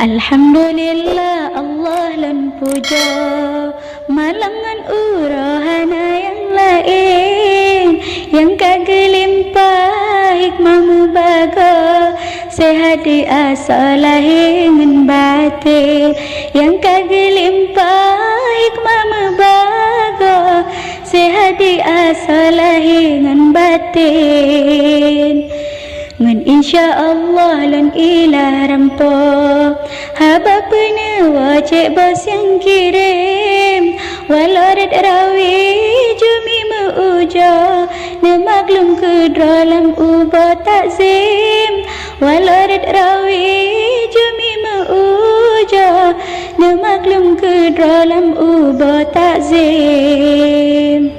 Alhamdulillah Allah lan puja malangan urahana yang lain yang kagelimpah hikmah mubaga sehat di asal lahir batin yang kagelimpah hikmah mubaga sehat di asal lahir batin ngan insyaallah lan ilah rampo haba pena wajib bos yang kirim walau rawi jumi muuja nemaklum ke dalam ubah takzim walau rawi jumi muuja nemaklum ke dalam ubah takzim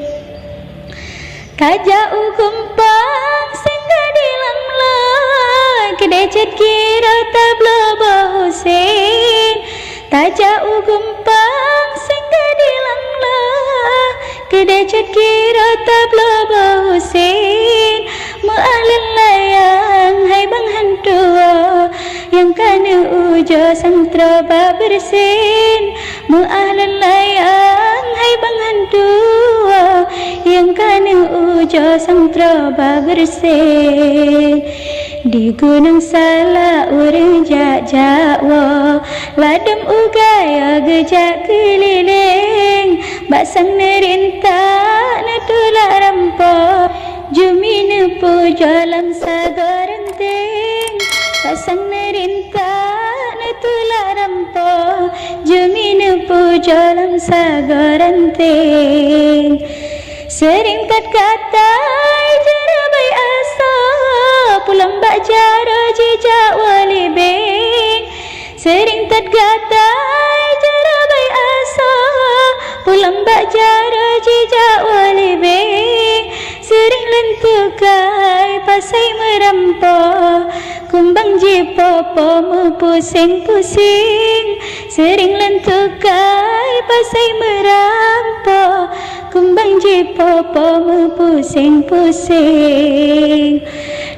kajak kumpang sehingga dilamlah kedecet kira tabla Husein tajak kumpang sehingga dilamlah kedecet kira tabla Husein mu'ahlil layang hai bang hantua yang kana uja sang teraba bersin mu'ahlil layang hai bang hantua yang kana uja sang teraba bersin di gunung salah urang jak-jakwa ladem ugaya gejak keliling baksang nerintak natulak rampok jumina puja lam sagaranting baksang nerintak natulak rampok jumina puja lam sagaranting sering kat katai jarabai asa pulang bak jara jejak wali beng sering kat katai jarabai asa pulang bak jara jejak wali beng sering lentukai pasai merampok kumbang jipopo pusing-pusing sering lentukai pasai merampok kumbang jipopo pusing-pusing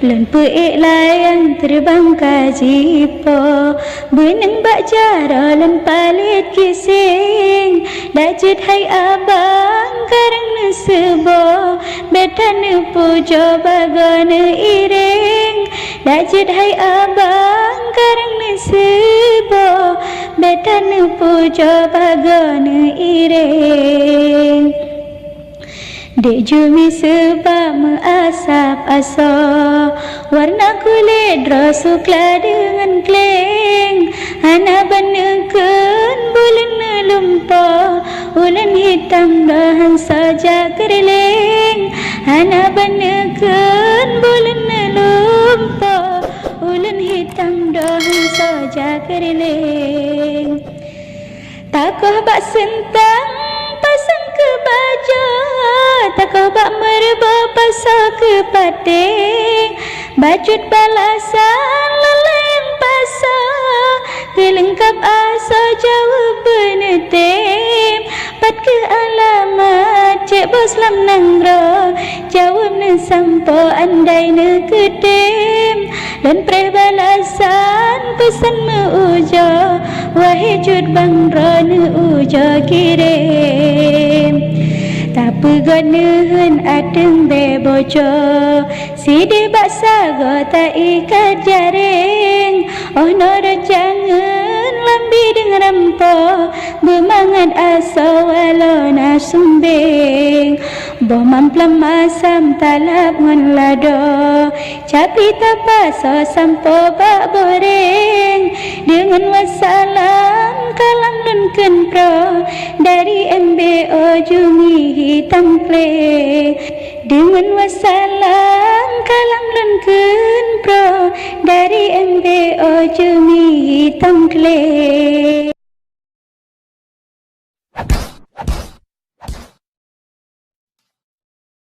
lon puik layang terbang ka jipo beneng bak jara lon palit kising dajit hai abang karang nesebo betan pujo bagana iring dajit hai abang karang nesebo betan pujo bagana iring Dek jumi sebab mengasap asa warna kulit drasuklah dengan kleng anak benekan bulan lumpah ulan hitam dahan saja kereleng anak benekan bulan lumpah ulan hitam dahan saja kereleng takoh bak sentang pasang ke baja takoh bak merba pasal ke pating bajut balasan lelayang pasal kelengkap asa jawab benetim pat ke alamat cik bos lam nangra jawab ne sampo andai ne ketim dan preh balasan pesan meuja wahai jud bang rana uja kirim tak peganehen adeng bebojo sidi baksa go tak ikat jaring oh nora jangan lambi dengan rampo bermangat asa walau nasumbing bomam plam masam talap ngan lado capi tapasa sampo bak goreng dengan wassalam kalam dan kenpro dari MBO jumi hitam kleng dengan wassalam kalam dan kenpro dari MBO jumi hitam kleng